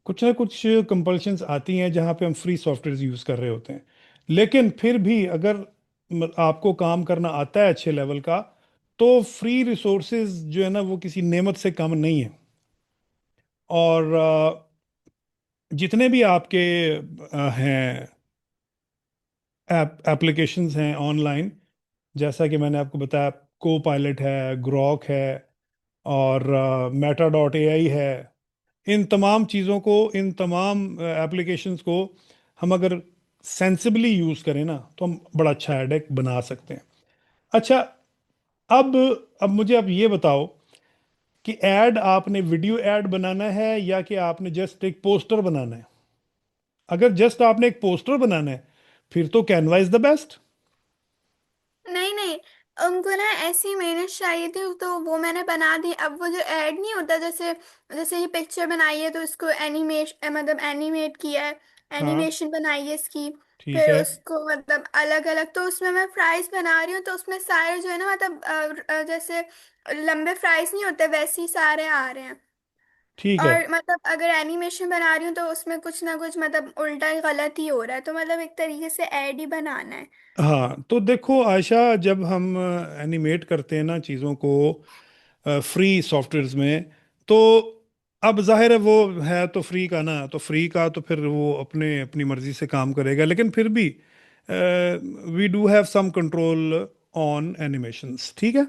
कुछ ना कुछ कंपल्शंस आती हैं जहाँ पे हम फ्री सॉफ्टवेयर यूज़ कर रहे होते हैं। लेकिन फिर भी अगर आपको काम करना आता है अच्छे लेवल का, तो फ्री रिसोर्सेज जो है ना वो किसी नेमत से कम नहीं है। और जितने भी आपके हैं एप्लीकेशंस हैं ऑनलाइन, जैसा कि मैंने आपको बताया, को पायलट है, ग्रॉक है, और मेटा.ai है। इन तमाम चीज़ों को, इन तमाम एप्लीकेशंस को हम अगर सेंसिबली यूज़ करें ना, तो हम बड़ा अच्छा हेडेक बना सकते हैं। अच्छा, अब अब मुझे आप ये बताओ कि ऐड आपने वीडियो ऐड बनाना है या कि आपने जस्ट एक पोस्टर बनाना है। अगर जस्ट आपने एक पोस्टर बनाना है, फिर तो कैनवा इज द बेस्ट। नहीं नहीं, उनको ना ऐसी मैंने चाहिए थी तो वो मैंने बना दी। अब वो जो ऐड नहीं होता, जैसे जैसे ये पिक्चर बनाई है तो इसको मतलब एनिमेट किया है, हाँ, एनिमेशन बनाई है इसकी। ठीक फिर है। उसको मतलब अलग अलग, तो उसमें मैं फ्राइज बना रही हूँ तो उसमें सारे जो है ना मतलब जैसे लंबे फ्राइज नहीं होते वैसे ही सारे आ रहे हैं। ठीक है। और मतलब अगर एनिमेशन बना रही हूँ तो उसमें कुछ ना कुछ मतलब उल्टा ही गलत ही हो रहा है, तो मतलब एक तरीके से ऐड ही बनाना है। हाँ, तो देखो आयशा, जब हम एनिमेट करते हैं ना चीज़ों को फ्री सॉफ्टवेयर्स में, तो अब जाहिर है वो है तो फ्री का ना, तो फ्री का तो फिर वो अपने अपनी मर्जी से काम करेगा। लेकिन फिर भी we do have some control on animations, ठीक है।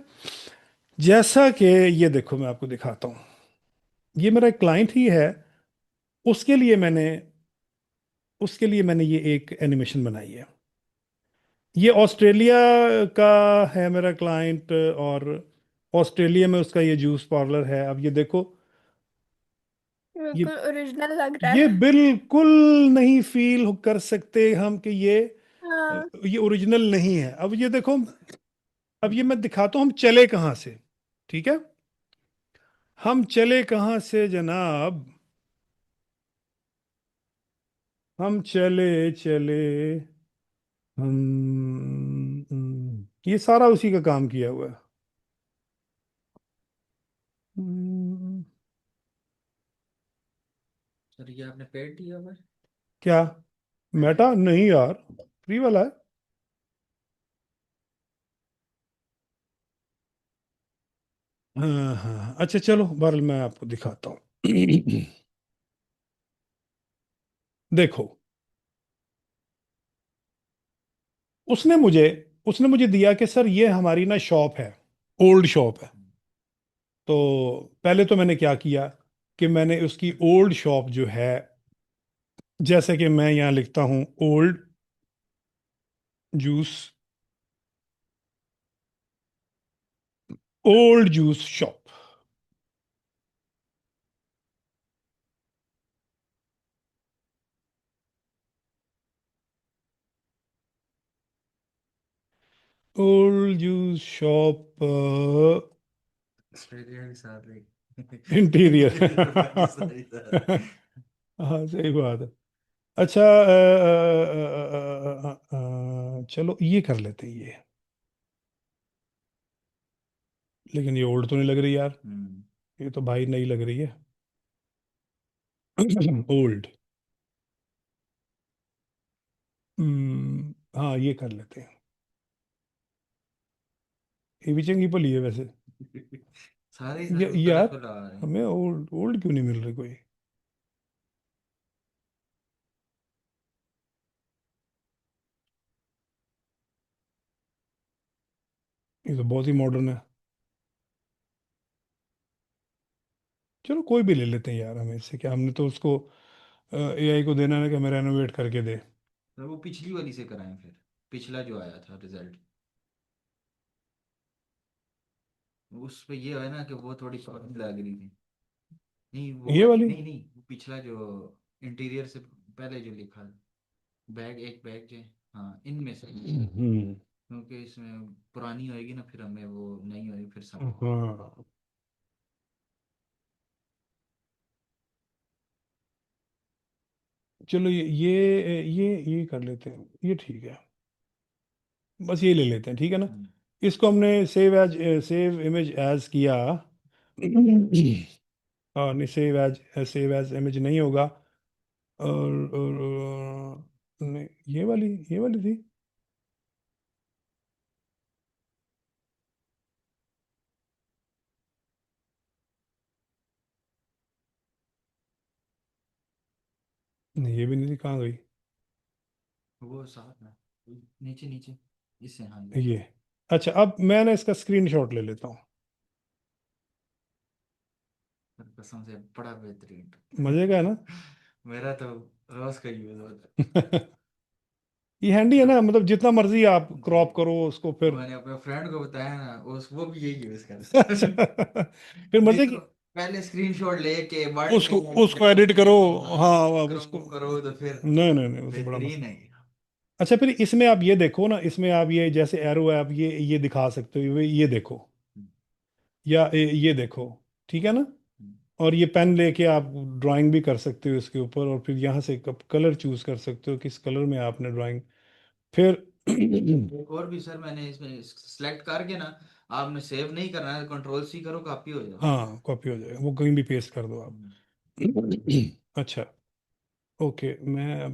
जैसा कि ये देखो, मैं आपको दिखाता हूँ। ये मेरा एक क्लाइंट ही है, उसके लिए मैंने उसके लिए मैंने ये एक एनिमेशन बनाई है। ये ऑस्ट्रेलिया का है मेरा क्लाइंट, और ऑस्ट्रेलिया में उसका ये जूस पार्लर है। अब ये देखो, ये बिल्कुल ओरिजिनल लग रहा ये है। बिल्कुल नहीं फील कर सकते हम कि हाँ। ये ओरिजिनल नहीं है। अब ये देखो, अब ये मैं दिखाता हूँ हम चले कहाँ से, ठीक है। हम चले कहाँ से जनाब, हम चले चले ये सारा उसी का काम किया हुआ है। हम्म, सर ये आपने पेड दिया हुआ है? क्या? मेटा। मेटा नहीं यार, फ्री वाला है। हाँ हाँ, अच्छा चलो, बहरहाल मैं आपको दिखाता हूँ। देखो, उसने मुझे उसने मुझे दिया कि सर ये हमारी ना शॉप है, ओल्ड शॉप है। तो पहले तो मैंने क्या किया कि मैंने उसकी ओल्ड शॉप जो है, जैसे कि मैं यहाँ लिखता हूँ old juice, old juice shop. Old juice shop Australia के साथ एक इंटीरियर। पाकिस्तानी हाँ, सही बात है। अच्छा, चलो ये कर लेते हैं ये। लेकिन ये ओल्ड तो नहीं लग रही यार, हम्म। ये तो भाई नई लग रही है। ओल्ड। हाँ, ये कर लेते हैं। ये भी चंगी भली है वैसे। सारे ही सर वो यार, कलरफुल आ रहे हैं। हमें ओल्ड ओल्ड क्यों नहीं मिल रही कोई? ये तो बहुत ही मॉडर्न है। चलो कोई भी ले लेते हैं यार, हमें इससे क्या, हमने तो उसको एआई को देना है कि हमें रेनोवेट करके दे। सर वो पिछली वाली से कराएं फिर, पिछला जो आया था रिजल्ट, उस पे ये है ना कि वो थोड़ी पुरानी लग रही थी। नहीं वो ये वाली वाली। नहीं, नहीं वो पिछला जो इंटीरियर से पहले जो लिखा है, बैग एक बैग जो है, हाँ इनमें से। हम्म। क्योंकि इसमें पुरानी होएगी ना, फिर हमें वो नहीं होएगी फिर सब। हाँ, चलो ये कर लेते हैं, ये ठीक है। बस ये ले लेते हैं, ठीक है ना। हम्म। इसको हमने सेव इमेज एज किया। हाँ नहीं, सेव एज इमेज नहीं होगा। नहीं, ये वाली थी। नहीं, ये भी नहीं थी, कहाँ गई? वो साथ में, नीचे नीचे, इससे, हाँ ये। ये। अच्छा, अब मैं ना इसका स्क्रीनशॉट ले लेता हूँ। पर कसम से बड़ा बेहतरीन। मजे का है ना? मेरा तो रोज का यूज होता ये हैंडी है है। ना, मतलब जितना मर्जी आप जी, क्रॉप करो उसको फिर। मैंने अपने फ्रेंड को बताया ना, वो भी यही यूज करता है। अच्छा। फिर नहीं मजे तो की। पहले स्क्रीनशॉट लेके वर्ड उसको में उसको जब एडिट करो। हाँ हाँ, अब उसको। क्रॉप करो तो फिर नहीं नहीं नहीं, वो तो बड़ा बेहतरीन मसला। है। अच्छा, फिर इसमें आप ये देखो ना, इसमें आप ये जैसे एरो है, आप ये दिखा सकते हो, ये देखो, हम्म, या ये देखो, ठीक है ना? हम्म। और ये पेन लेके आप ड्राइंग भी कर सकते हो इसके ऊपर, और फिर यहाँ से कलर चूज कर सकते हो किस कलर में आपने ड्राइंग। फिर एक और भी सर, मैंने इसमें सिलेक्ट करके ना, आपने सेव नहीं करना है, कंट्रोल सी करो, कॉपी हो जाता है। हाँ, कॉपी हो जाएगा, वो कहीं भी पेस्ट कर दो आप। हम्म। अच्छा, ओके, मैं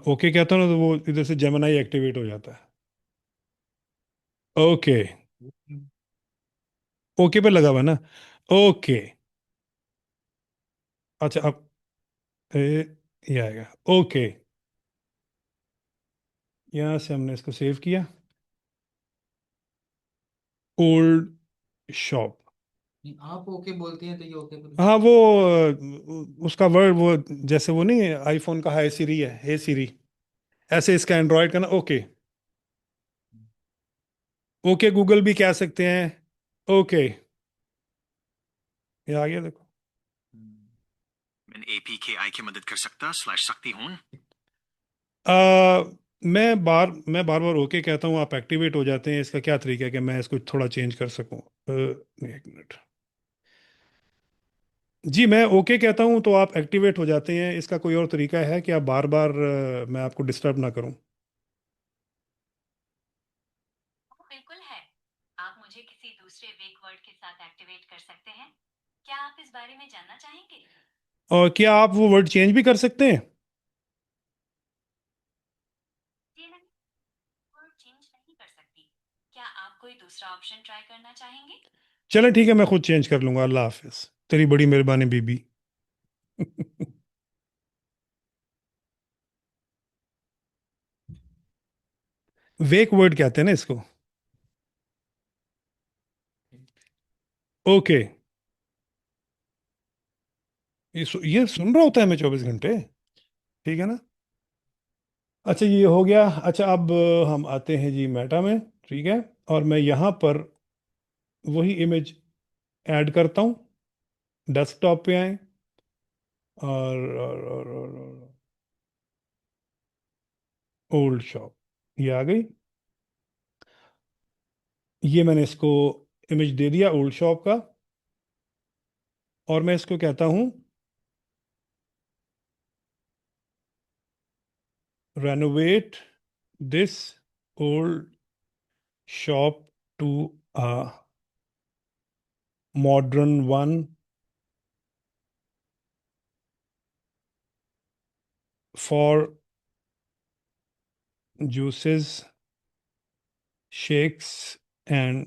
ओके कहता हूँ ना, तो वो इधर से जेमिनाई एक्टिवेट हो जाता है। ओके। ओके पे लगा हुआ है ना? ओके। अच्छा, अब ये आएगा। ओके, यहाँ से हमने इसको सेव किया। Old shop. नहीं, आप ओके बोलती हैं तो ये ओके पर। हाँ, वो उसका वर्ड, वो जैसे वो नहीं है आईफोन का हाय सीरी है, हे सीरी, ऐसे इसका एंड्रॉयड का ना, ओके। ओके गूगल भी कह सकते हैं। ओके, ये आ गया देखो। मैं APKI की मदद कर सकता /सकती हूँ। आ, मैं बार बार ओके कहता हूँ, आप एक्टिवेट हो जाते हैं। इसका क्या तरीका है कि मैं इसको थोड़ा चेंज कर सकूं? एक मिनट। जी, मैं ओके कहता हूँ तो आप एक्टिवेट हो जाते हैं। इसका कोई और तरीका है कि आप बार बार मैं आपको डिस्टर्ब ना करूं? बिल्कुल है। आप मुझे किसी दूसरे वेक वर्ड के साथ एक्टिवेट कर सकते हैं। क्या आप इस बारे में जानना चाहेंगे? और क्या आप वो वर्ड चेंज भी कर सकते हैं? जी नहीं, वर्ड चेंज नहीं कर सकती। क्या आप कोई दूसरा ऑप्शन ट्राई करना चाहेंगे? चलें, ठीक है, मैं खुद चेंज कर लूंगा। अल्लाह हाफिज। तेरी बड़ी मेहरबानी बीबी। वेक वर्ड कहते हैं ना इसको। ओके। ये सुन रहा होता है मैं 24 घंटे। ठीक है ना? अच्छा, ये हो गया। अच्छा, अब हम आते हैं जी मेटा में। ठीक है, और मैं यहाँ पर वही इमेज ऐड करता हूँ। डेस्कटॉप पे आए, और ओल्ड शॉप, ये आ गई। ये मैंने इसको इमेज दे दिया ओल्ड शॉप का, और मैं इसको कहता हूँ renovate this old shop to a modern one for juices, shakes and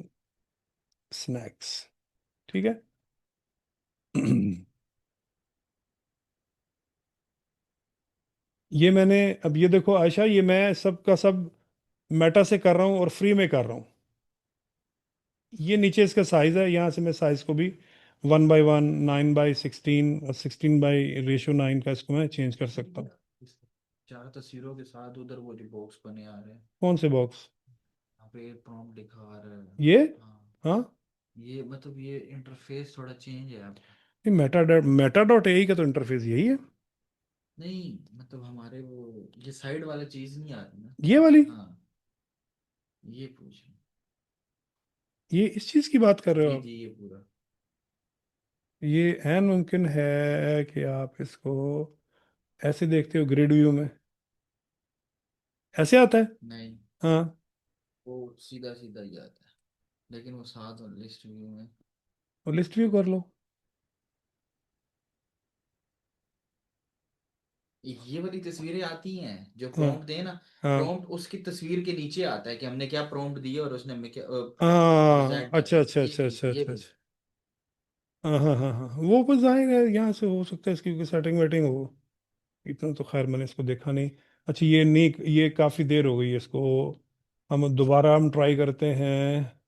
snacks. ठीक है। ये मैंने, अब ये देखो आयशा, ये मैं सब का सब मेटा से कर रहा हूँ और फ्री में कर रहा हूँ। ये नीचे इसका साइज है, यहाँ से मैं साइज को भी 1/1, 9/16 और 16/9 का इसको मैं चेंज कर सकता हूँ। चार तस्वीरों के साथ उधर वो जो बॉक्स बने आ रहे हैं, कौन से बॉक्स? यहाँ पे प्रॉम्प्ट लिखा आ रहा है। ये? हाँ, हाँ, ये मतलब ये इंटरफेस थोड़ा चेंज है आपका। ये मेटा डॉट एआई का तो इंटरफेस यही है। नहीं मतलब हमारे वो ये साइड वाला चीज नहीं आ रही ना। ये वाली? हाँ, ये पूछ। ये इस चीज की बात कर रहे हो जी आप? जी, ये पूरा। ये ऐन मुमकिन है कि आप इसको ऐसे देखते हो ग्रिड व्यू में, ऐसे आता है। नहीं, हाँ, वो सीधा सीधा ही आता है, लेकिन वो साथ लिस्ट व्यू में। और लिस्ट व्यू कर लो। ये वाली तस्वीरें आती हैं जो हाँ प्रॉम्प्ट दे ना, हाँ प्रॉम्प्ट उसकी तस्वीर के नीचे आता है कि हमने क्या प्रॉम्प्ट दिया और उसने हमें क्या हाँ, प्रेजेंट अच्छा करना है। अच्छा ये अच्छा भी अच्छा ये अच्छा भी। अच्छा। हाँ हाँ हाँ हाँ, वो बस जाहिर है यहाँ से हो सकता है इसकी क्योंकि सेटिंग वेटिंग हो। इतना तो खैर मैंने इसको देखा नहीं। अच्छा ये नहीं, ये काफ़ी देर हो गई है इसको। हम ट्राई करते हैं।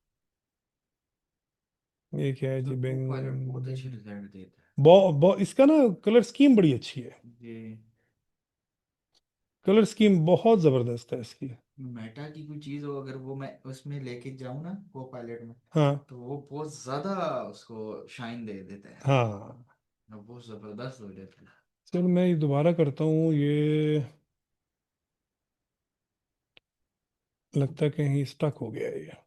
ये क्या है सर जी, को पायलट बहुत बिंग। अच्छे रिजल्ट देता इसका ना कलर स्कीम बड़ी अच्छी है। है। ये कलर स्कीम बहुत ज़बरदस्त है इसकी। मेटा की कोई चीज हो अगर वो मैं उसमें लेके जाऊं ना को पायलट में, हाँ तो वो बहुत ज्यादा उसको शाइन दे देता है, हाँ। और बहुत जबरदस्त हो जाता है। चल मैं ये दोबारा करता हूँ ये। लगता है कहीं स्टक हो गया है ये।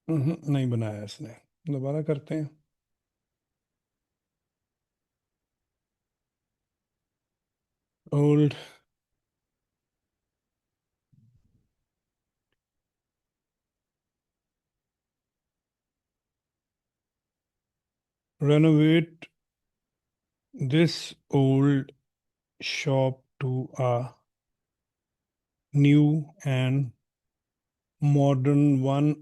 नहीं बनाया इसने। दोबारा करते हैं। Old. renovate this old shop to a new and modern one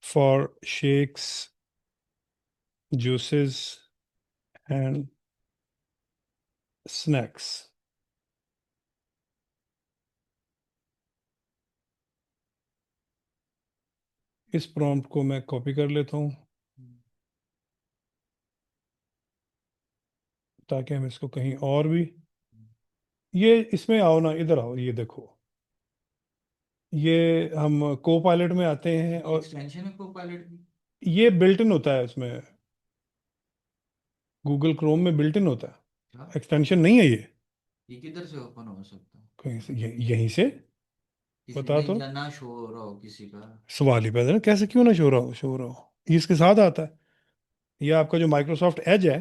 for shakes, juices and snacks. इस प्रॉम्प्ट को मैं कॉपी कर लेता हूँ ताकि हम इसको कहीं और भी। ये इसमें आओ ना, इधर आओ, ये देखो। ये हम को पायलट में आते हैं और एक्सटेंशन है को पायलट की। ये बिल्ट इन होता है इसमें। गूगल क्रोम में बिल्ट इन होता क्या? है, एक्सटेंशन नहीं है ये। ये किधर से ओपन हो सकता है? कहीं से यहीं से। किसी बता नहीं तो। जाना शो हो रहा हो किसी का। सवाल ही पैदा नहीं, कैसे क्यों ना शो रहा हो, ये इसके साथ आता है। ये आपका जो माइक्रोसॉफ्ट एज है।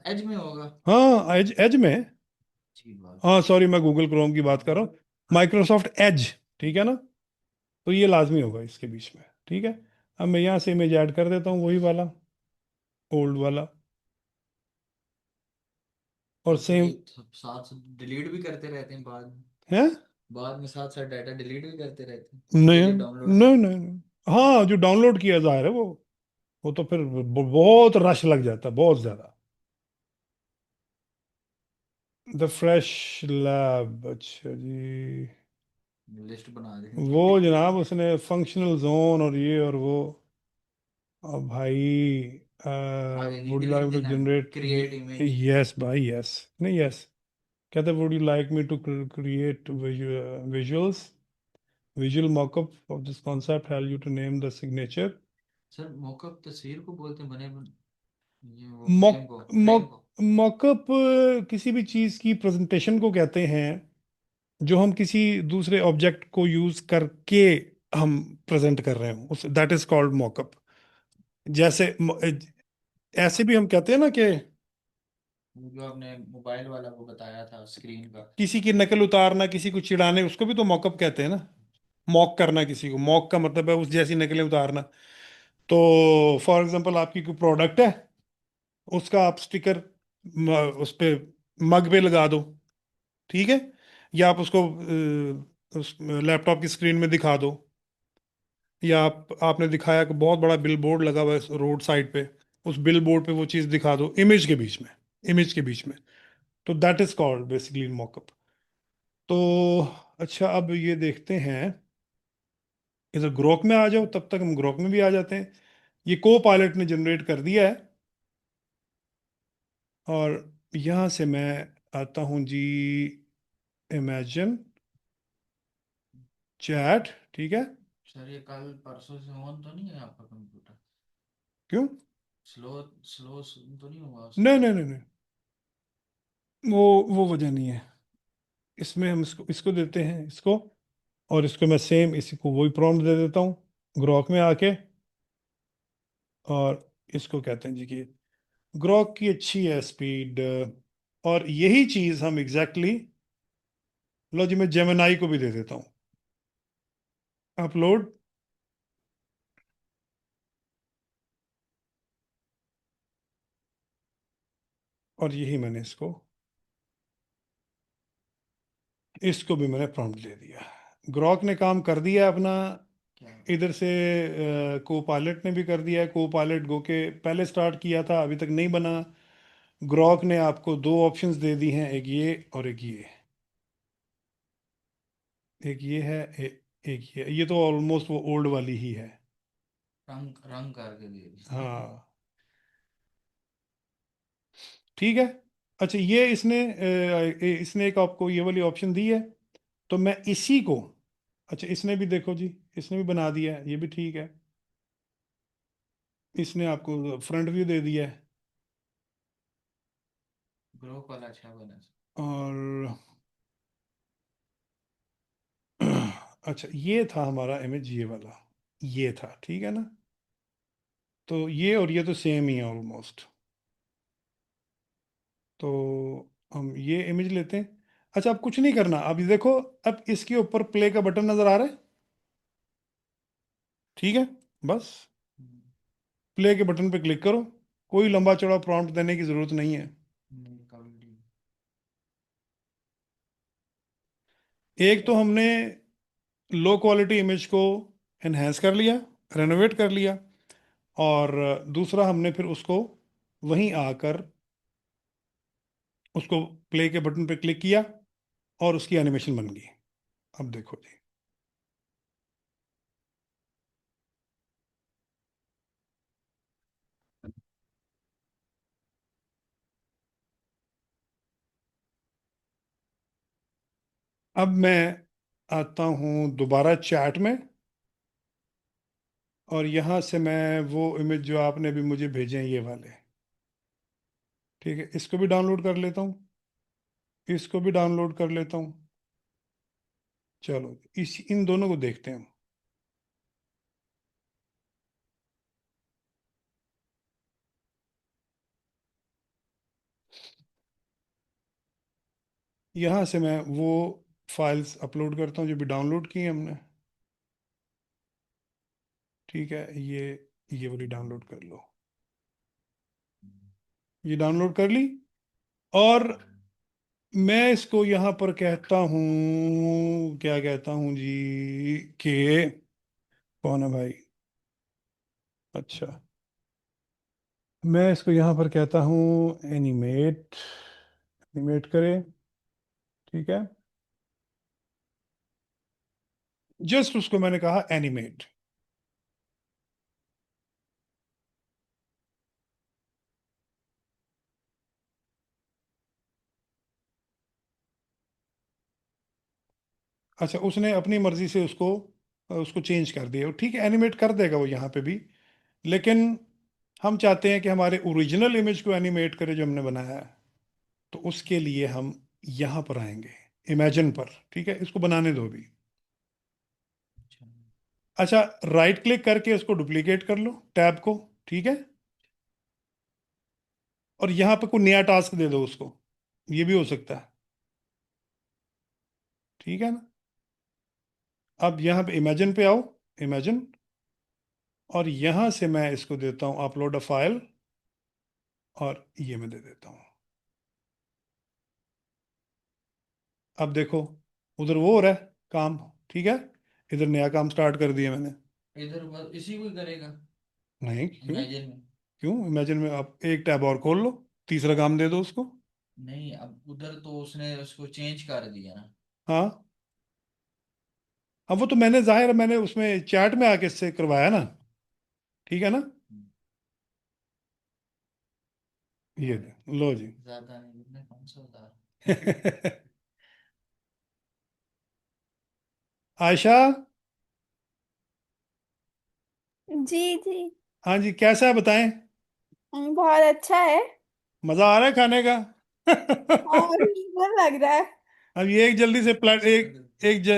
एज में होगा। हाँ एज एज में। अच्छी बात हाँ है। सॉरी, मैं गूगल क्रोम की बात कर रहा हूँ। माइक्रोसॉफ्ट एज, ठीक है ना। तो ये लाजमी होगा इसके बीच में, ठीक है। अब मैं यहाँ से इमेज ऐड कर देता हूँ, वही वाला, ओल्ड वाला। और सर तो सेम ये साथ साथ डिलीट भी करते रहते हैं बाद में। है। बाद में साथ साथ डाटा डिलीट भी करते रहते हैं नहीं ये जो डाउनलोड नहीं कर। नहीं नहीं। हाँ जो डाउनलोड किया जाहिर है वो तो फिर बहुत रश लग जाता है, बहुत ज्यादा। द फ्रेश लैब, अच्छा जी। लिस्ट बना वो देंगे। जनाब उसने फंक्शनल जोन और ये और वो। अब भाई आगे नहीं would you delete like to देना है, जनरेट। Create image. यस भाई यस। नहीं यस। कहते would you like me to create visuals, visual mockup of this concept, help you to name the signature। Sir mock-up तस्वीर को बोलते हैं ये वो फ्रेम मॉक को फ्रेम मॉक को। मॉकअप किसी भी चीज़ की प्रेजेंटेशन को कहते हैं जो हम किसी दूसरे ऑब्जेक्ट को यूज करके हम प्रेजेंट कर रहे हो, उस दैट इज कॉल्ड मॉकअप। जैसे ऐसे भी हम कहते हैं ना कि वो जो आपने मोबाइल वाला वो बताया था स्क्रीन का। किसी की नकल उतारना, किसी को चिढ़ाने, उसको भी तो मॉकअप कहते हैं ना। मॉक करना किसी को, मॉक का मतलब है उस जैसी नकलें उतारना। तो फॉर एग्जांपल आपकी कोई प्रोडक्ट है, उसका आप स्टिकर उस पे, मग पे लगा दो, ठीक है। या आप उसको उस लैपटॉप की स्क्रीन में दिखा दो। या आपने दिखाया कि बहुत बड़ा बिल बोर्ड लगा हुआ है रोड साइड पे, उस बिल बोर्ड पे वो चीज़ दिखा दो इमेज के बीच में, इमेज के बीच में। तो that is called basically mock-up. तो अच्छा अब ये देखते हैं, इधर ग्रोक में आ जाओ, तब तक हम ग्रोक में भी आ जाते हैं। ये को पायलट ने जनरेट कर दिया है। और यहाँ से मैं आता हूँ जी, इमेजिन चैट, ठीक है। सर ये कल परसों से ऑन तो नहीं है आपका कंप्यूटर? क्यों? स्लो स्लो तो नहीं हुआ नहीं उसका? नहीं नहीं नहीं, वो वजह नहीं है। इसमें हम इसको इसको देते हैं इसको। और इसको मैं सेम इसी को वही प्रॉम्प्ट दे देता हूँ ग्रॉक में आके। और इसको कहते हैं जी कि ग्रॉक की अच्छी है स्पीड। और यही चीज़ हम एग्जैक्टली लो जी, मैं जेमिनाई को भी दे देता हूँ। अपलोड। और यही मैंने इसको भी मैंने प्रॉम्प्ट दे दिया। ग्रॉक ने काम कर दिया अपना। क्या? इधर से को पायलट ने भी कर दिया है। को पायलट गो के पहले स्टार्ट किया था, अभी तक नहीं बना। ग्रॉक ने आपको दो ऑप्शंस दे दी हैं, एक ये और एक ये। एक ये है, एक ये तो ऑलमोस्ट वो ओल्ड वाली ही है। रंग रंग करके दे दी। हाँ, ठीक है। अच्छा, ये इसने एक आपको ये वाली ऑप्शन दी है, तो मैं इसी को, अच्छा इसने भी देखो जी, इसने भी बना दिया है, ये भी ठीक है। इसने आपको फ्रंट व्यू दे दिया है। ग्रुप वाला अच्छा बना। और अच्छा, ये था हमारा इमेज, ये वाला ये था, ठीक है ना। तो ये और ये तो सेम ही है ऑलमोस्ट। तो हम ये इमेज लेते हैं। अच्छा, अब कुछ नहीं करना, अब ये देखो, अब इसके ऊपर प्ले का बटन नजर आ रहा है, ठीक है। बस हम्म, प्ले के बटन पे क्लिक करो। कोई लंबा चौड़ा प्रॉम्प्ट देने की जरूरत नहीं है। कबड्डी। एक तो हमने लो क्वालिटी इमेज को एनहेंस कर लिया, रेनोवेट कर लिया। और दूसरा हमने फिर उसको वहीं आकर उसको प्ले के बटन पे क्लिक किया और उसकी एनिमेशन बन गई। अब देखो जी, अब मैं आता हूँ दोबारा चैट में, और यहाँ से मैं वो इमेज जो आपने भी मुझे भेजे हैं ये वाले, ठीक है, इसको भी डाउनलोड कर लेता हूँ। इसको भी डाउनलोड कर लेता हूँ। चलो, इन दोनों को देखते हैं हम। यहाँ से मैं वो फाइल्स अपलोड करता हूँ जो भी डाउनलोड की हैं हमने। ठीक है, ये वाली डाउनलोड कर लो। ये डाउनलोड कर ली। और मैं इसको यहाँ पर कहता हूँ, क्या कहता हूँ जी, कि कौन है भाई? अच्छा, मैं इसको यहाँ पर कहता हूँ एनिमेट। एनिमेट करें, ठीक है। जस्ट उसको मैंने कहा एनिमेट। अच्छा, उसने अपनी मर्जी से उसको उसको चेंज कर दिया, ठीक है, एनिमेट कर देगा वो यहाँ पे भी। लेकिन हम चाहते हैं कि हमारे ओरिजिनल इमेज को एनिमेट करे जो हमने बनाया है। तो उसके लिए हम यहाँ पर आएंगे, इमेजिन पर, ठीक है, इसको बनाने दो अभी। अच्छा। अच्छा, राइट क्लिक करके इसको डुप्लीकेट कर लो, टैब को, ठीक है। और यहाँ पे कोई नया टास्क दे दो उसको, ये भी हो सकता है, ठीक है ना। अब यहाँ पे इमेजिन पे आओ, इमेजिन। और यहाँ से मैं इसको देता हूँ अपलोड अ फाइल, और ये मैं दे देता हूँ। अब देखो, उधर वो हो रहा है काम, ठीक है। इधर नया काम स्टार्ट कर दिया मैंने। इधर बस इसी को ही करेगा। नहीं, क्यों? इमेजिन में। क्यों इमेजिन में? आप एक टैब और खोल लो, तीसरा काम दे दो उसको। नहीं, अब उधर तो उसने उसको चेंज कर दिया ना। हाँ, अब वो तो मैंने, जाहिर है मैंने उसमें चैट में आके इससे करवाया ना, ठीक है ना। हम्म, ये लो जी। ज्यादा नहीं, इतने 500 था। आयशा, जी जी। हाँ जी, कैसा है बताएं? बहुत अच्छा है। मजा आ रहा है खाने का? और सुंदर लग रहा है। अब ये एक जल्दी से प्लेट,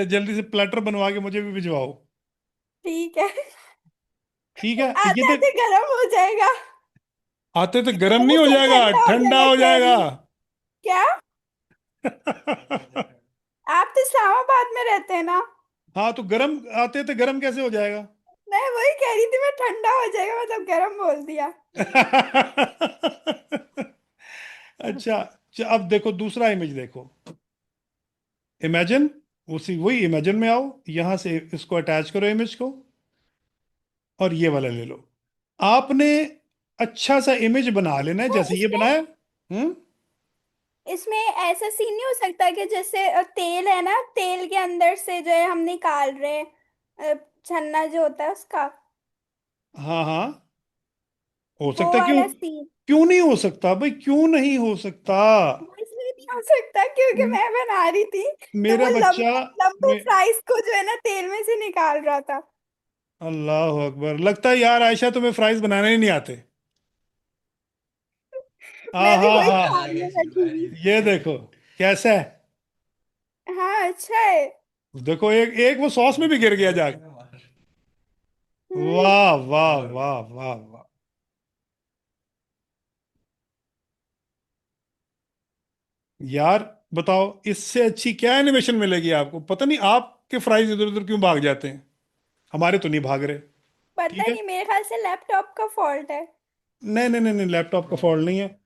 जल्दी से प्लेटर बनवा के मुझे भी भिजवाओ। ठीक है। ठीक है, ये आते तो आते गर्म हो जाएगा। आते तो गर्म नहीं मेरे हो से जाएगा, ठंडा हो ठंडा जाएगा हो जाएगा। जल्दी। क्या? आप तो इस्लामाबाद में रहते हैं ना? हाँ तो गर्म आते थे, गर्म कैसे हो जाएगा? मैं वही कह रही थी, मैं ठंडा हो जाएगा मतलब गर्म बोल दिया। अच्छा, अब देखो दूसरा इमेज देखो। इमेजिन, उसी वही इमेजिन में आओ, यहां से इसको अटैच करो इमेज को, और ये वाला ले लो। आपने अच्छा सा इमेज बना लेना है तो जैसे ये बनाया। हम्म। इसमें ऐसा सीन नहीं हो सकता कि जैसे तेल है ना, तेल के अंदर से जो है हम निकाल रहे हैं छन्ना जो होता है उसका, हाँ हाँ, हो वो सकता है, क्यों? वाला सीन। क्यों नहीं हो सकता भाई, क्यों नहीं हो सकता? वो इसलिए नहीं हो सकता क्योंकि म- मैं बना रही थी, तो वो मेरा बच्चा, लंबू लंबू मैं, फ्राइज को जो है ना तेल में से निकाल रहा था। अल्लाह अकबर, लगता है यार आयशा तुम्हें फ्राइज बनाने ही नहीं आते। हाँ मैं भी हाँ वही हाँ, मजा आ गया सामने इसकी बैठी बारी थी। ये देखो कैसा है। हाँ अच्छा है। देखो एक एक वो सॉस में भी गिर गया जाके। हम्म। वाह वाह वाह वाह वाह। यार बताओ, इससे अच्छी क्या एनिमेशन मिलेगी आपको? पता नहीं आपके फ्राइज इधर उधर क्यों भाग जाते हैं, हमारे तो नहीं भाग रहे। पता ठीक है। नहीं, मेरे ख्याल से लैपटॉप का फॉल्ट है। नहीं नहीं नहीं नहीं, लैपटॉप का फॉल्ट नहीं है।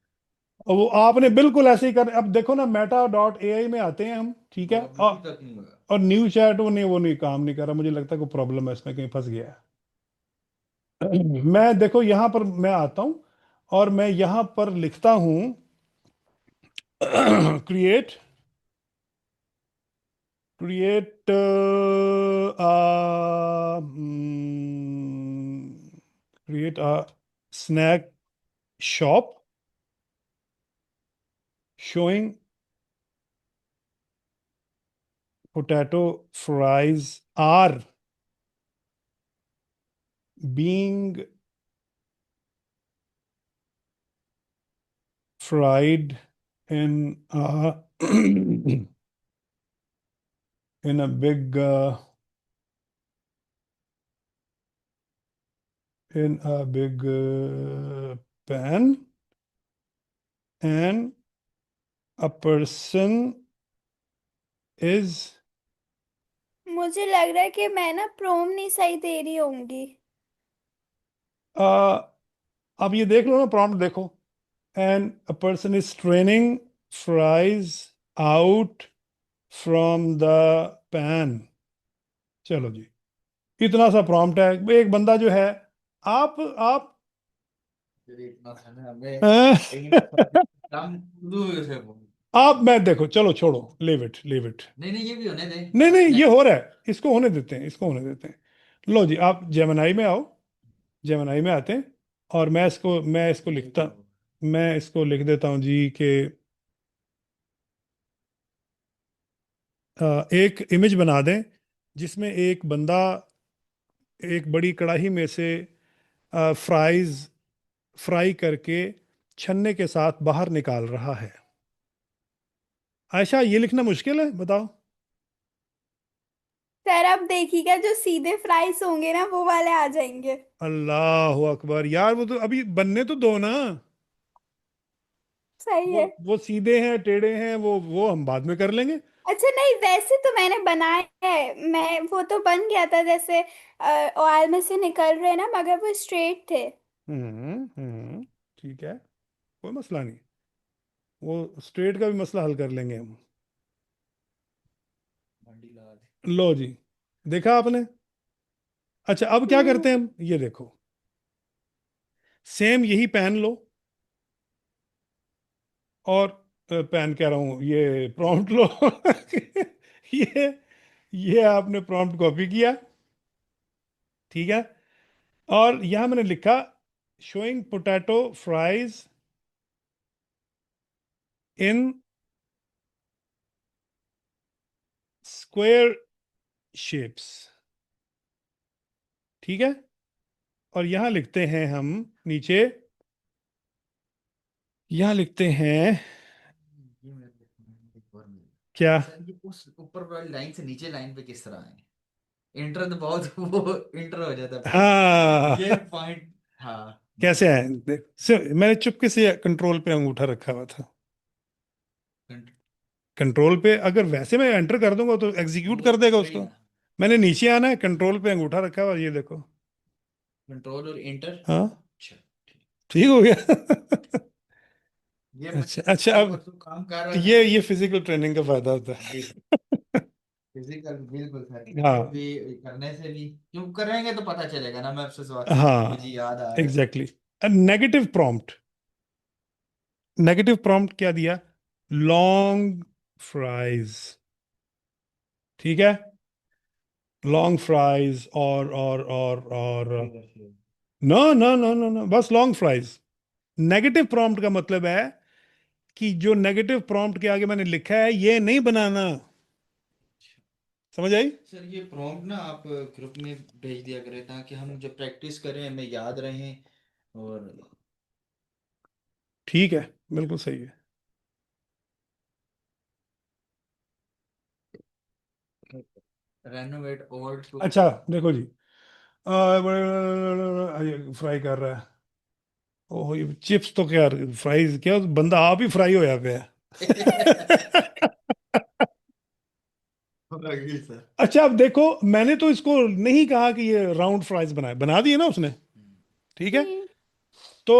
और वो आपने बिल्कुल ऐसे ही कर, अब देखो ना, मेटा डॉट एआई में आते हैं हम, ठीक है, अभी तक नहीं हुआ। और न्यू चैट वो नहीं काम नहीं कर रहा, मुझे लगता है कोई प्रॉब्लम है इसमें, कहीं फंस गया है। मैं देखो यहाँ पर मैं आता हूँ, और मैं यहाँ पर लिखता हूँ create, create create a snack shop showing potato fries are being fried in a in a big pan, and a person is मुझे लग रहा है कि मैं ना प्रोम नहीं सही दे रही होंगी। uh, अब ये देख लो ना, प्रॉम्प्ट देखो, and a person is straining fries out from the pan। चलो जी, इतना सा प्रॉम्प्ट है, एक बंदा जो है, आप फिर इतना था ना हमें अ, कहीं ना काम शुरू हुए थे वो। आप, मैं देखो, चलो छोड़ो, लीव इट लीव इट। नहीं नहीं ये भी होने दे। नहीं नहीं, ये नेक्स्ट। हो रहा है, इसको होने देते हैं, इसको होने देते हैं। लो जी, आप जेमिनाई में आओ, जेमिनाई में आते हैं, और मैं इसको लिखता, मैं इसको लिख देता हूँ जी कि एक इमेज बना दें जिसमें एक बंदा एक बड़ी कढ़ाई में से फ्राइज फ्राई करके छन्ने के साथ बाहर निकाल रहा है। आयशा, ये लिखना मुश्किल है, बताओ। सर अब देखिएगा, जो सीधे फ्राइज होंगे ना वो वाले आ जाएंगे। अल्लाह अकबर, यार वो तो अभी बनने तो दो ना। सही है। वो सीधे हैं टेढ़े हैं, वो हम बाद में कर लेंगे। अच्छा नहीं, वैसे तो मैंने बनाया है, मैं वो तो बन गया था जैसे ऑयल में से निकल रहे ना, मगर वो स्ट्रेट थे। ठीक है, कोई मसला नहीं, वो स्ट्रेट का भी मसला हल कर लेंगे हम। मंडी लगा दे। लो जी, देखा आपने? अच्छा, अब क्या हम्म। करते हैं हम, ये देखो, सेम यही पैन लो, और पैन कह रहा हूँ, ये प्रॉम्प्ट लो। ये ये आपने प्रॉम्प्ट कॉपी किया, ठीक है, और यहां मैंने लिखा showing potato fries in square shapes, ठीक है, और यहां लिखते हैं हम नीचे, यहां लिखते हैं ये मेरे को एक और मिल। क्या? सर ये उस ऊपर वाली लाइन से नीचे लाइन पे किस तरह है? इंटर तो बहुत वो इंटर हो जाता है बहुत। ये हाँ, पॉइंट। हाँ कैसे मतलब है देख, मैंने चुपके से कंट्रोल पे अंगूठा रखा हुआ था। कंट्रोल पे अगर वैसे मैं एंटर कर दूंगा तो एग्जीक्यूट वो कर देगा वही उसको। ना। मैंने नीचे आना है, कंट्रोल पे अंगूठा रखा हुआ है, ये देखो। कंट्रोल और इंटर। हाँ, अच्छा ठीक। ठीक हो गया। ये मैं अच्छा अच्छा, कल अब परसों काम कर रहा था। ये फिजिकल ट्रेनिंग का फायदा होता जी, है। फिजिकल बिल्कुल सर, हाँ भी करने से भी क्यों करेंगे तो पता चलेगा ना। मैं आपसे सवाल, मुझे हाँ, याद आ रहा है। Exactly. Negative prompt, negative prompt क्या दिया? लॉन्ग फ्राइज, ठीक है, लॉन्ग फ्राइज और no no no no no, बस लॉन्ग फ्राइज। नेगेटिव प्रॉम्प्ट का मतलब है कि जो नेगेटिव प्रॉम्प्ट के आगे मैंने लिखा है ये नहीं बनाना। समझ आई? सर ये प्रॉम्प्ट ना आप ग्रुप में भेज दिया करें ताकि हम जब प्रैक्टिस करें हमें याद रहें। और ठीक है, बिल्कुल सही है। Renovate old to. अच्छा देखो जी, फ्राई कर रहा है। ओह, ये चिप्स तो क्या, फ्राइज क्या, बंदा आप ही फ्राई होया पे है। सर। अच्छा अब देखो, मैंने तो इसको नहीं कहा कि ये राउंड फ्राइज बनाए, बना दिए ना उसने, ठीक है। हम्म। तो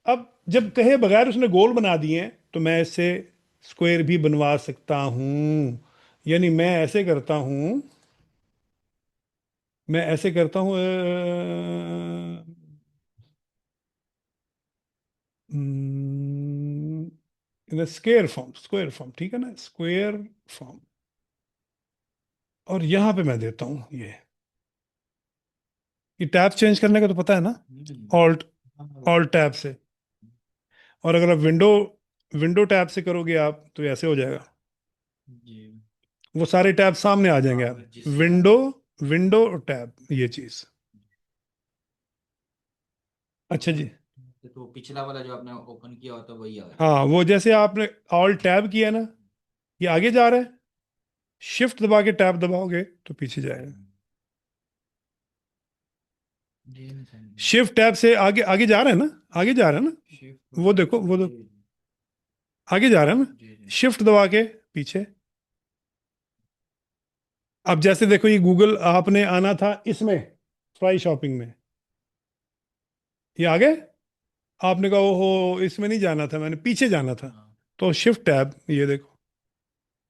अब जब कहे बगैर उसने गोल बना दिए हैं, तो मैं इससे स्क्वायर भी बनवा सकता हूं। यानी मैं ऐसे करता हूं, मैं ऐसे करता हूं, in square form, square form, ठीक है ना, स्क्वायर फॉर्म। और यहां पे मैं देता हूं ये टैब चेंज करने का तो पता है ना, ऑल्ट, ऑल्ट टैब से। और अगर आप विंडो विंडो टैब से करोगे आप तो ऐसे हो जाएगा, जी। वो सारे टैब सामने आ जाएंगे। हाँ, आप जिससे विंडो, विंडो टैब, ये चीज। अच्छा जी। तो पिछला वाला जो आपने ओपन किया होता वही आ गया। हाँ, वो जैसे आपने ऑल टैब किया ना, ये आगे जा रहा है, शिफ्ट दबा के टैब दबाओगे तो पीछे जाएगा। जी नहीं समझ। शिफ्ट टैब से आगे, आगे जा रहा है ना, आगे जा रहा है ना, शिफ्ट वो बटन, देखो, वो जी। देखो, आगे जा रहा है ना, जी जी। शिफ्ट दबा के पीछे। अब जैसे देखो, ये गूगल आपने आना था इसमें, फ्राई शॉपिंग में, ये आगे, आपने कहा ओहो इसमें नहीं जाना था, मैंने पीछे जाना था। हाँ, तो शिफ्ट टैब, ये देखो,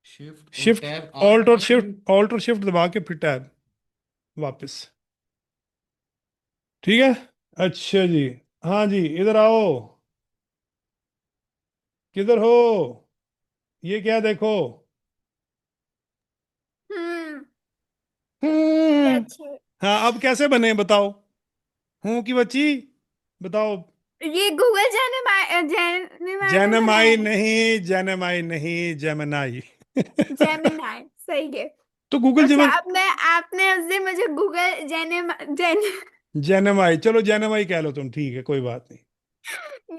शिफ्ट और शिफ्ट, टैब ऑल्ट और ऑल्ट। शिफ्ट, ऑल्ट और शिफ्ट दबा के फिर टैब वापस। ठीक है। अच्छा जी, हाँ जी, इधर आओ। किधर हो? ये क्या देखो? हम्म। ये हम्म। अच्छा है। हाँ, अब कैसे बने बताओ? हूँ की बच्ची, बताओ। ये गूगल जेमिनी ने बनाया जेनेमाई है। नहीं, जेनेमाई नहीं, जेमिनाई। जेमिनाई सही है। तो गूगल अच्छा, जेमिन, आपने आपने उस दिन मुझे गूगल जेन जेनेमाई, चलो जेनेमाई कह लो तुम, ठीक है, कोई बात नहीं।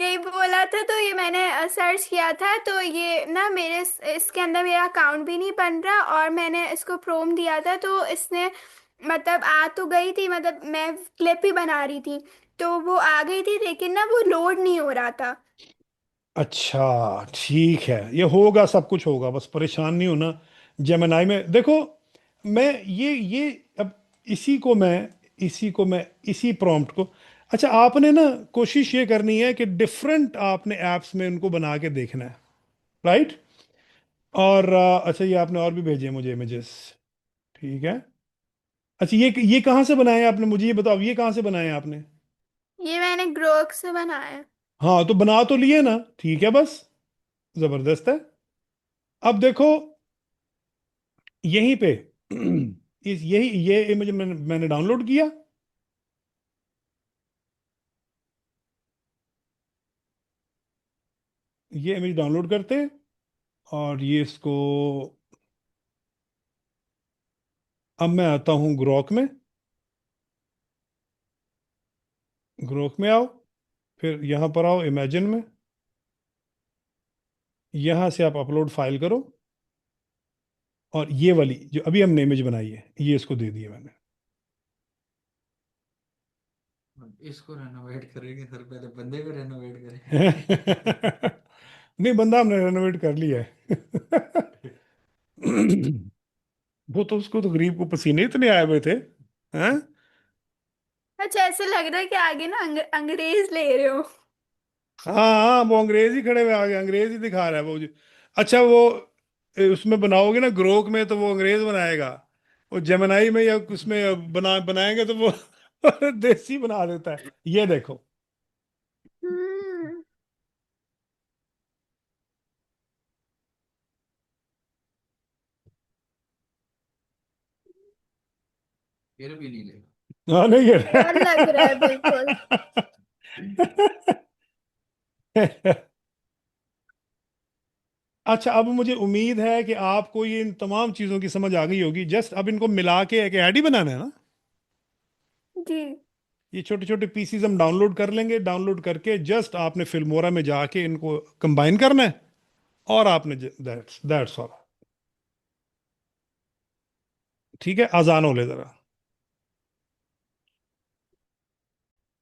यही बोला था, तो ये मैंने सर्च किया था, तो ये ना मेरे इसके अंदर मेरा अकाउंट भी नहीं बन रहा, और मैंने इसको प्रोम दिया था तो इसने मतलब आ तो गई थी, मतलब मैं क्लिप ही बना रही थी तो वो आ गई थी, लेकिन ना वो लोड नहीं हो रहा था। अच्छा ठीक है, ये होगा, सब कुछ होगा, बस परेशान नहीं होना। जेमिनाई में देखो, मैं ये अब इसी को मैं इसी प्रॉम्प्ट को, अच्छा आपने ना कोशिश ये करनी है कि डिफरेंट आपने ऐप्स में उनको बना के देखना है, राइट। और अच्छा, ये आपने और भी भेजे हैं मुझे इमेजेस, ठीक है। अच्छा, ये कहाँ से बनाए हैं आपने, मुझे ये बताओ, ये कहाँ से बनाए हैं आपने? ये मैंने ग्रोक से बनाया। हाँ, तो बना तो लिए ना, ठीक है, बस जबरदस्त है। अब देखो यहीं पे, ये इमेज मैंने डाउनलोड किया, ये इमेज डाउनलोड करते हैं, और ये इसको, अब मैं आता हूँ ग्रोक में, ग्रोक में आओ, फिर यहाँ पर आओ इमेजिन में, यहाँ से आप अपलोड फाइल करो, और ये वाली जो अभी हमने इमेज बनाई है, ये इसको दे दिया मैंने। इसको रेनोवेट करेंगे सर, पहले बंदे को रेनोवेट करें। नहीं, बंदा हमने रेनोवेट कर लिया है। वो तो उसको तो गरीब को पसीने इतने आए हुए थे। हैं? अच्छा, ऐसे लग रहा है कि आगे ना अंग्रेज ले रहे हो। हाँ हाँ, वो अंग्रेज ही खड़े हुए आगे, अंग्रेज ही दिखा रहा है वो अच्छा वो उसमें बनाओगे ना ग्रोक में तो वो अंग्रेज बनाएगा। वो जेमिनाई में या उसमें बनाएंगे तो वो देसी बना देता है। ये देखो। हम्म। फिर भी नहीं लेगा। हाँ नहीं रियल लग रहा है बिल्कुल। है। अच्छा, अब मुझे उम्मीद है कि आपको ये इन तमाम चीज़ों की समझ आ गई होगी। जस्ट अब इनको मिला के एक ऐड ही बनाना है ना। जी। ये छोटे छोटे पीसीज हम डाउनलोड कर लेंगे, डाउनलोड करके जस्ट आपने फिल्मोरा में जाके इनको कंबाइन करना है और आपने दैट्स ऑल। ठीक है, आजान हो ले जरा।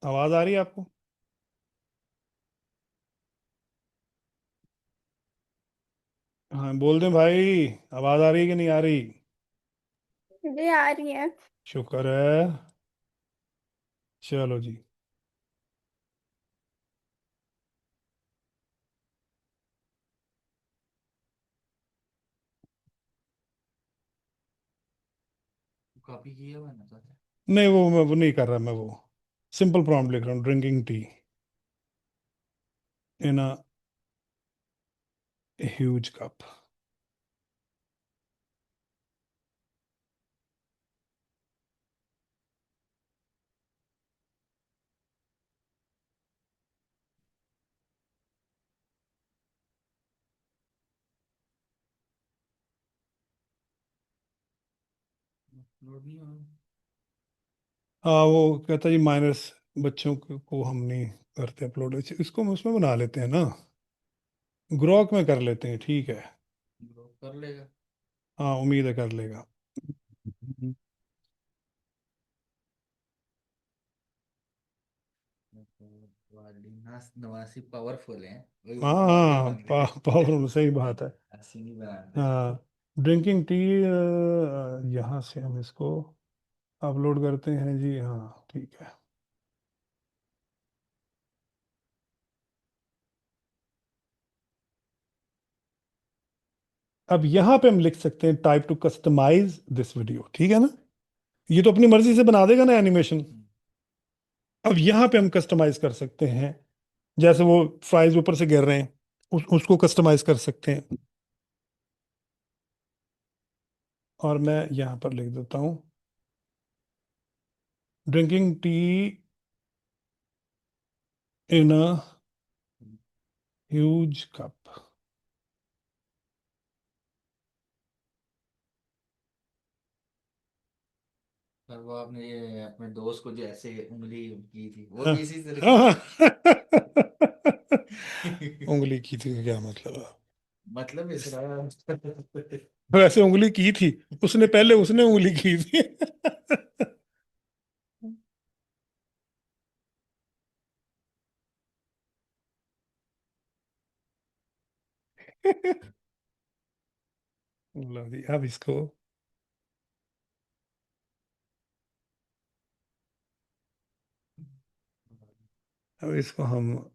आवाज आ रही है आपको? हाँ बोल दें भाई, आवाज आ रही है कि नहीं आ रही? जी आ रही है। शुक्र है। चलो जी। कॉपी किया हुआ ना चाहता। नहीं वो नहीं कर रहा मैं वो। सिंपल प्रॉम्प्ट लिख रहा हूँ, drinking tea in a huge cup. Load नहीं हो रहा। हाँ वो कहता जी माइनस, बच्चों को हम नहीं करते अपलोड। इसको हम उसमें बना लेते हैं ना, ग्रोक में कर लेते हैं, ठीक है। ब्रो कर लेगा। हाँ उम्मीद है कर लेगा। नवासी पावरफुल है। वही हाँ पावर ही हाँ, बन रहे पावर सही बात है। अस्सी नहीं बनाते। हाँ ड्रिंकिंग टी, यहाँ से हम इसको अपलोड करते हैं जी, हाँ ठीक है। अब यहाँ पे हम लिख सकते हैं type to customize this video, ठीक है ना। ये तो अपनी मर्जी से बना देगा ना एनिमेशन। अब यहाँ पे हम कस्टमाइज कर सकते हैं, जैसे वो फ्राइज ऊपर से गिर रहे हैं, उसको कस्टमाइज कर सकते हैं। और मैं यहाँ पर लिख देता हूँ drinking tea in a huge cup. पर वो आपने ये अपने दोस्त को जैसे उंगली की थी वो हाँ भी इसी तरीके हाँ। से। उंगली की थी का क्या मतलब है? मतलब इस रहा। वैसे उंगली की थी, उसने पहले उसने उंगली की थी। लो जी, अब इसको हम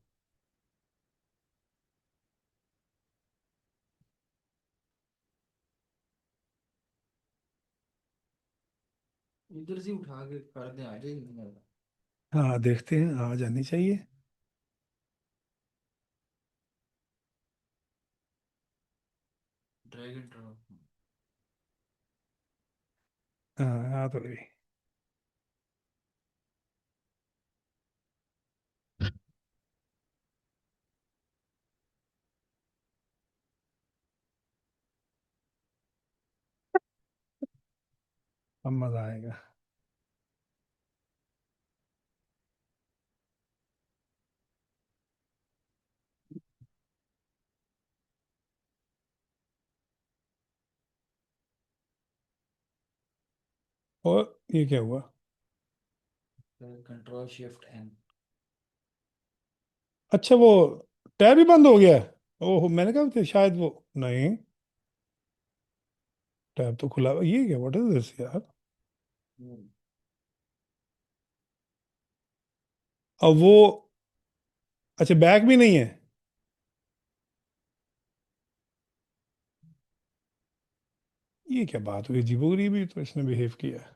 इधर से उठा के कर दे आ जाएगी। हाँ देखते हैं, आ जानी चाहिए। Drag and drop. हाँ आ तो गई। अब मजा आएगा। और ये क्या हुआ? Control shift N. अच्छा वो टैब ही बंद हो गया है। ओहो, मैंने कहा था शायद वो नहीं। टैब तो खुला हुआ, ये क्या, व्हाट इज दिस यार। अब वो, अच्छा बैक भी नहीं है। ये क्या बात हुई, अजीबोगरीब तो इसने बिहेव किया है।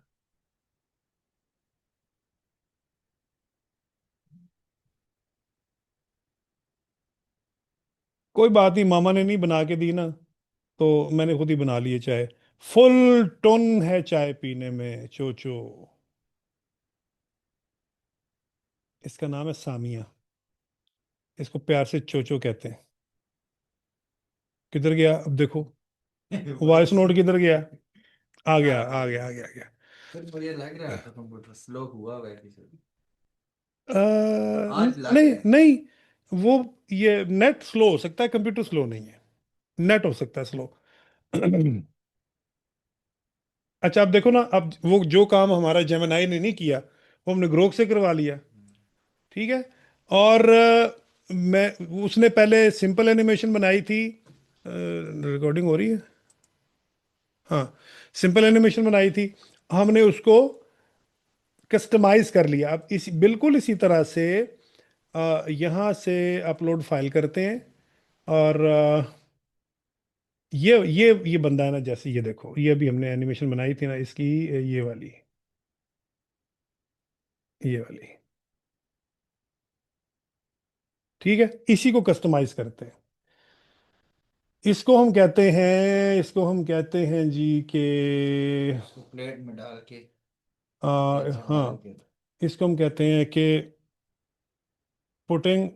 कोई बात नहीं, मामा ने नहीं बना के दी ना, तो मैंने खुद ही बना लिए चाय। फुल टन है चाय पीने में चोचो। इसका नाम है सामिया, इसको प्यार से चोचो कहते हैं। किधर गया अब देखो, वॉइस वॉइस नोट किधर गया। आ गया, आ आ गया। गया, आ गया, आ गया। फिर मुझे लग रहा था कंप्यूटर स्लो हुआ हुआ है किसी। आज लग नहीं रहा है। नहीं, वो ये नेट स्लो हो सकता है, कंप्यूटर स्लो नहीं है। नेट हो सकता है स्लो। अच्छा अब देखो ना, अब वो जो काम हमारा जेमिनाई ने नहीं किया, वो हमने ग्रोक से करवा लिया। ठीक है। और मैं, उसने पहले सिंपल एनिमेशन बनाई थी। रिकॉर्डिंग हो रही है। हाँ, सिंपल एनिमेशन बनाई थी, हमने उसको कस्टमाइज कर लिया। अब इसी, बिल्कुल इसी तरह से यहाँ से अपलोड फाइल करते हैं। और ये बंदा है ना, जैसे ये देखो, ये अभी हमने एनिमेशन बनाई थी ना इसकी, ये वाली, ठीक है, इसी को कस्टमाइज करते हैं। इसको हम कहते हैं जी के, उसको प्लेट में डाल के आ, टेक्सचर डाल हाँ, के। इसको हम कहते हैं कि putting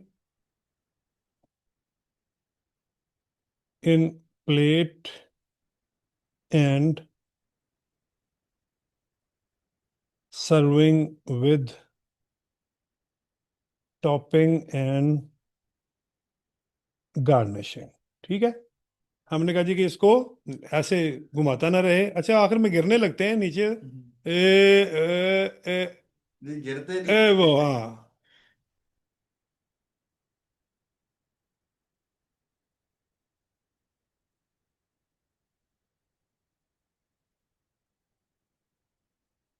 in plate and serving with topping and garnishing. ठीक है। हमने कहा जी कि इसको ऐसे घुमाता ना रहे, अच्छा आखिर में गिरने लगते हैं नीचे। ए नहीं गिरते वो नहीं। हाँ।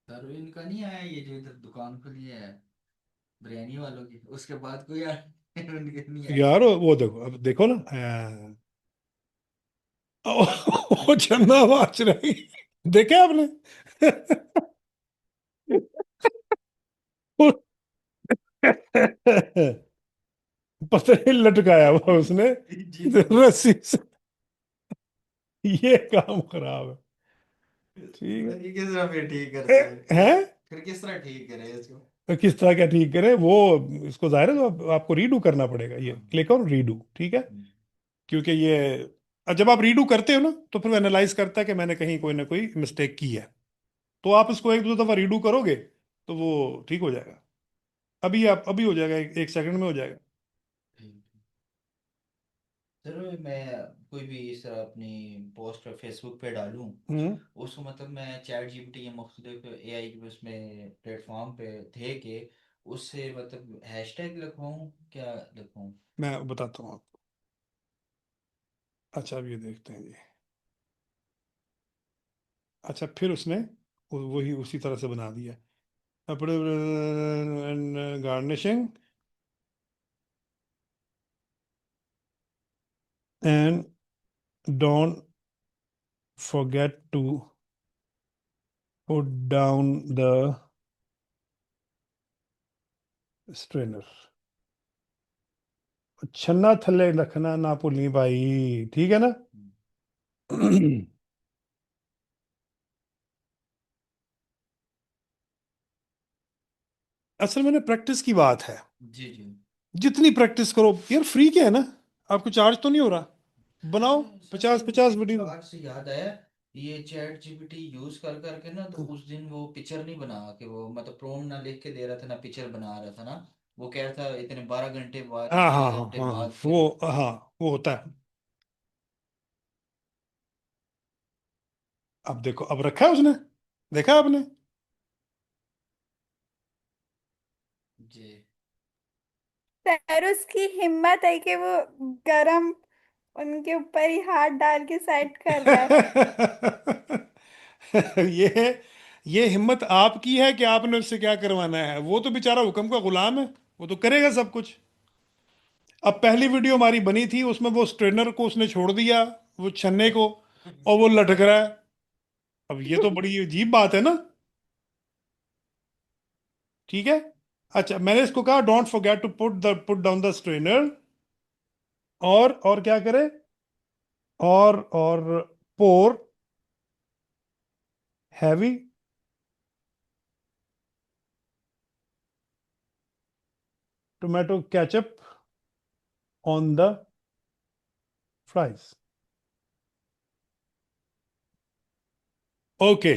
सर इनका नहीं आया ये जो इधर दुकान खुली है बिरयानी वालों की, उसके बाद कोई उनके नहीं आया। यार वो देखो, अब देखो ना, वो चंदा नाच रही, देखे आपने। पतरे लटकाया हुआ उसने जी। रस्सी से। ये काम खराब है। ठीक ये किस तरह फिर ठीक है। करते हैं? हैं, फिर किस तरह ठीक करे इसको? तो किस तरह क्या ठीक करें वो, इसको जाहिर है तो आपको रीडू करना पड़ेगा, ये हाँ। क्लिक और रीडू, ठीक है। हम्म। क्योंकि ये, जब आप रीडू करते हो ना, तो फिर वो एनालाइज करता है कि मैंने कहीं कोई ना कोई मिस्टेक की है। तो आप इसको एक दो दफा रीडू करोगे तो वो ठीक हो जाएगा। अभी हो जाएगा, एक सेकंड में हो जाएगा। ठीक। सर मैं कोई भी इस तरह अपनी पोस्ट फेसबुक पे डालूं, हम्म। उसको मतलब मैं चैट जीपीटी या मुख्तलिफ एआई के उसमें प्लेटफॉर्म पे थे कि उससे मतलब हैशटैग लिखवाऊं, क्या लिखवाऊं? मैं बताता हूँ आपको। अच्छा अब ये देखते हैं जी। अच्छा फिर उसने वही उसी तरह से बना दिया, अपने garnishing and don't forget to put down the strainer। छन्ना थल्ले रखना ना भूलनी भाई, ठीक है ना। हम्म। असल में ना प्रैक्टिस की बात है, जी जी। जितनी प्रैक्टिस करो यार, फ्री के है ना, आपको चार्ज तो नहीं हो रहा। बनाओ सर सर 50-50 वीडियो। चार्ट से याद आया, ये चैट जीपीटी यूज कर करके ना, तो उस दिन वो पिक्चर नहीं बना के, वो मतलब प्रोम ना लिख के दे रहा था ना पिक्चर बना रहा था ना, वो कह रहा था इतने 12 घंटे बाद हाँ, हाँ, 6 घंटे हाँ, हाँ, बाद फिर। वो होता है। अब देखो, अब रखा है उसने, देखा आपने। जी। सर उसकी हिम्मत है कि वो गरम उनके ऊपर ही हाथ डाल के सेट कर रहा है। ये ये हिम्मत आपकी है कि आपने उससे क्या करवाना है, वो तो बेचारा हुक्म का गुलाम है, वो तो करेगा सब कुछ। अब पहली वीडियो हमारी बनी थी, उसमें वो स्ट्रेनर को उसने छोड़ दिया, वो छन्ने को, और वो लटक रहा है। अब ये तो बड़ी अजीब बात है ना। ठीक है। अच्छा, मैंने इसको कहा don't forget to put down the strainer, और क्या करे, और pour heavy tomato ketchup on the fries. Okay.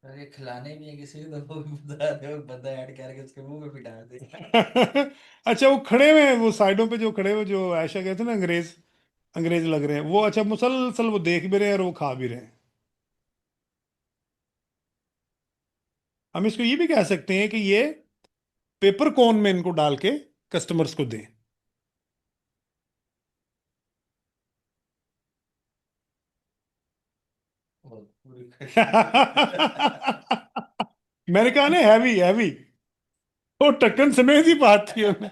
अरे खिलाने भी है किसी को तो वो भी बता दे, और बंदा ऐड करके उसके मुंह पे पिटा दे। अच्छा, वो खड़े हुए हैं, वो साइडों पे जो खड़े हुए, जो आयशा कहते हैं ना, अंग्रेज अंग्रेज लग रहे हैं वो, अच्छा मुसलसल वो देख भी रहे हैं और वो खा भी रहे हैं। हम इसको ये भी कह सकते हैं कि ये पेपर कोन में इनको डाल के कस्टमर्स को दें। और पूरी मैंने कहा ना हैवी हैवी, वो टक्कन समेत ही बात थी हमें।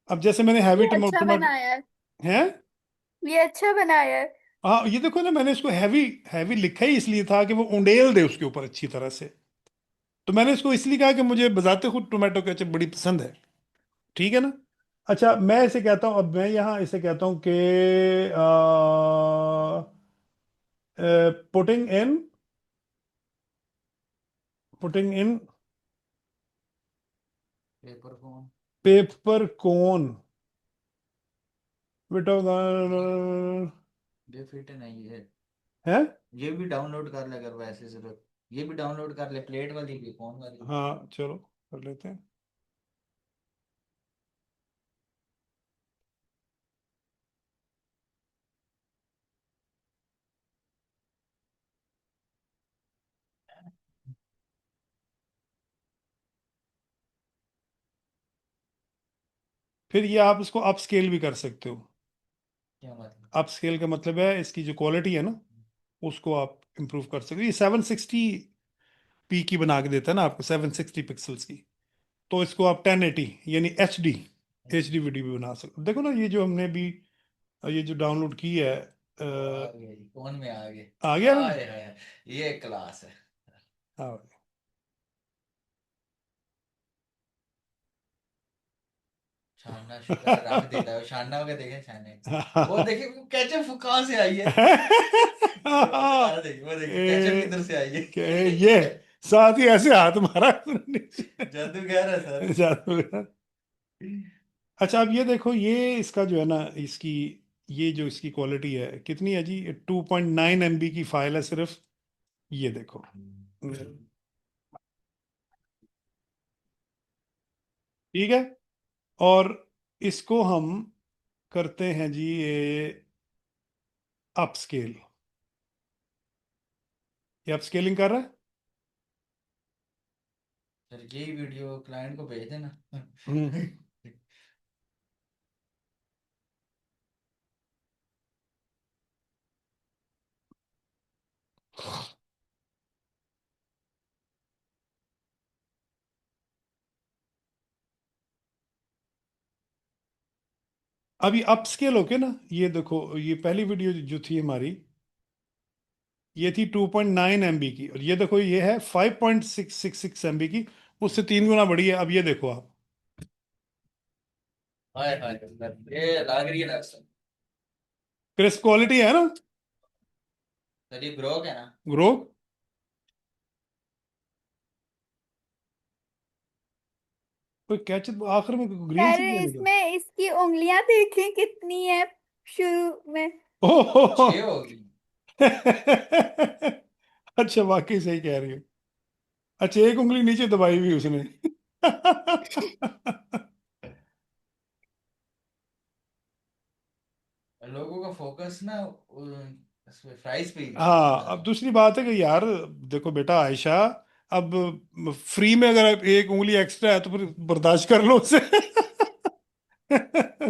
अब जैसे मैंने हैवी ये अच्छा टमाटर बनाया है। है। ये अच्छा बनाया है। हाँ, ये देखो ना, मैंने इसको हैवी हैवी लिखा ही इसलिए था कि वो उंडेल दे उसके ऊपर अच्छी तरह से। तो मैंने इसको इसलिए कहा कि मुझे बजाते खुद टोमेटो केचप बड़ी पसंद है। ठीक है ना। अच्छा, मैं इसे कहता हूँ, अब मैं यहाँ इसे कहता हूँ कि putting in putting in paper phone paper cone with ये फिट नहीं है। है। ये भी डाउनलोड कर ले अगर वैसे जरूरत, ये भी डाउनलोड कर ले, प्लेट वाली भी फोन वाली भी। हाँ चलो, कर लेते हैं। फिर ये आप इसको अप स्केल भी कर सकते हो। क्या मतलब? अप स्केल का मतलब है इसकी जो क्वालिटी है ना, उसको आप इम्प्रूव कर सकते हो। ये 760p की बना के देता है ना आपको, 760 पिक्सल्स की। तो इसको आप 1080 यानी एच डी वीडियो भी बना सकते हो। देखो ना, ये जो हमने भी ये जो डाउनलोड की है, आ गए जी, फोन में आ गए। आ गया ना। आए हाय, ये क्लास है। हाँ। छानना शुक्र है रख देता है, छानना होगा देखे छाने। वो देखिए वो कैचअप कहाँ से आई है। आ देखिए वो देखिए कैचअप किधर से आई ये है। साथ ही ऐसे हाथ मारा नीचे। जादूगर है सर। जादूगर। अच्छा, अब ये देखो, ये इसका जो है ना, इसकी ये जो इसकी क्वालिटी है कितनी है जी, 2.9 MB की फाइल है सिर्फ। ये देखो। ठीक है। और इसको हम करते हैं जी ये अपस्केल। ये अपस्केलिंग कर रहा है। सर यही वीडियो क्लाइंट को भेज देना। हम्म। अब ये अपस्केल होके ना, ये देखो, ये पहली वीडियो जो थी हमारी, ये थी 2.9 MB की, और ये देखो ये है 5.666 MB की, उससे 3 गुना बड़ी है। अब ये देखो आप, हाय हाय सर, ये लग रही है ना सर। क्रिस्प क्वालिटी है ना। सर ये ग्रोक है ना। ग्रो। कोई कैच आखिर में ग्रीन सी अरे क्या निकला। इसमें इसकी उंगलियां देखें कितनी है शुरू में। ओहो। छह होगी। अच्छा, वाकई सही कह रही हो। अच्छा, एक उंगली नीचे दबाई हुई उसने। लोगों का फोकस ना फ्राइज पे ही रहता है हाँ, अब ज्यादा। दूसरी बात है कि यार, देखो बेटा आयशा, अब फ्री में अगर एक उंगली एक्स्ट्रा है तो फिर बर्दाश्त कर लो उसे।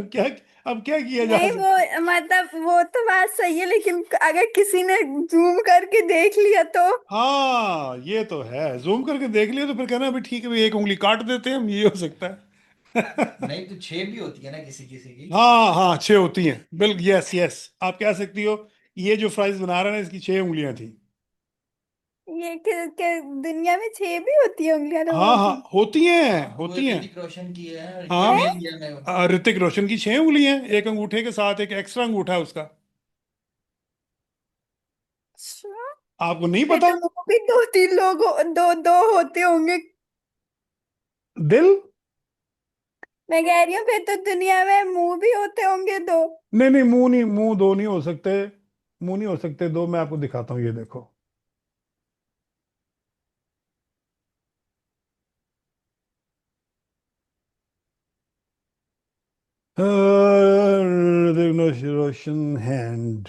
क्या, अब क्या किया जा नहीं सकता है? वो मतलब वो तो बात सही है, लेकिन अगर किसी ने जूम करके देख लिया तो। हाँ ये तो है, जूम करके देख लिया तो फिर कहना अभी ठीक है भाई, एक उंगली काट देते हैं हम, ये हो सकता है। नहीं तो 6 भी होती है ना किसी किसी की। हाँ हाँ, 6 होती हैं, बिल्कुल, यस यस, आप कह सकती हो ये जो फ्राइज बना रहा है ना, इसकी 6 उंगलियां थी। ये के दुनिया में 6 भी होती है उंगलियां हाँ लोगों हाँ, की? होती हैं, वो होती हैं। ऋतिक रोशन की है, हाँ, कम है? इंडिया में। ऋतिक रोशन की 6 उंगलियां, एक अंगूठे के साथ एक एक्स्ट्रा अंगूठा है उसका। अच्छा। आपको नहीं फिर पता? तो वो भी 2-3 लोग दो दो होते होंगे। दिल? मैं कह रही हूँ फिर तो दुनिया में मुंह भी होते होंगे 2। नहीं नहीं, मुंह नहीं, मुंह दो नहीं हो सकते, मुंह नहीं हो सकते दो, मैं आपको दिखाता हूँ, ये देखो। ऋतिक रोशन हैंड,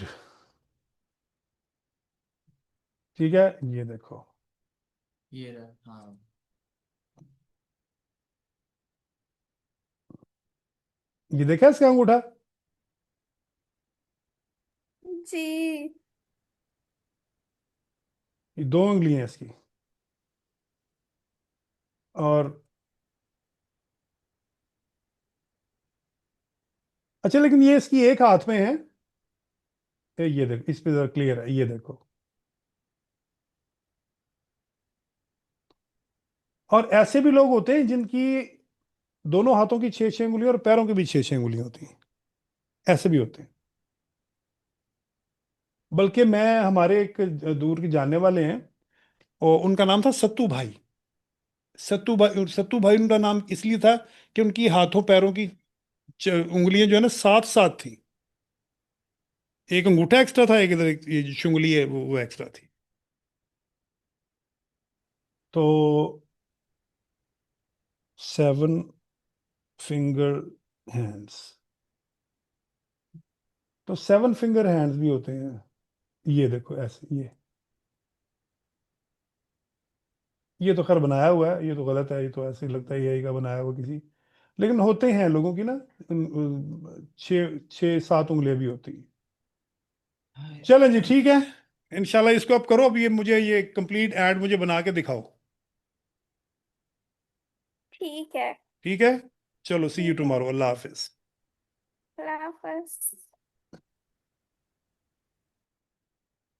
ठीक है, ये देखो। ये रहा, हाँ। ये देखा इसका अंगूठा? जी। ये 2 उंगलियां हैं इसकी। और अच्छा, लेकिन ये इसकी एक हाथ में है। ये देखो, इस पे जरा क्लियर है, ये देखो। और ऐसे भी लोग होते हैं जिनकी दोनों हाथों की 6 6 उंगलियां और पैरों की भी 6 6 उंगलियां होती हैं, ऐसे भी होते हैं। बल्कि मैं, हमारे एक दूर के जानने वाले हैं, और उनका नाम था सत्तू भाई। सत्तू भाई उनका नाम इसलिए था कि उनकी हाथों पैरों की उंगलियां जो है ना, साथ साथ थी। एक अंगूठा एक्स्ट्रा था, एक इधर ये जो उंगली है वो एक्स्ट्रा थी। तो 7 फिंगर हैंड्स, तो 7 फिंगर हैंड्स भी होते हैं। ये देखो ऐसे, ये तो खैर बनाया हुआ है, ये तो गलत है, ये तो ऐसे ही लगता है यही का बनाया हुआ किसी। लेकिन होते हैं लोगों की ना, 6 6 7 उंगलियां भी होती हैं। हाँ, चलें जी, ठीक है, इंशाल्लाह इसको आप करो, अब ये मुझे ये कंप्लीट ऐड मुझे बना के दिखाओ। ठीक है। ठीक है, चलो, सी यू ठीक है। टुमारो, अल्लाह हाफिज। अल्लाह हाफ़िज़।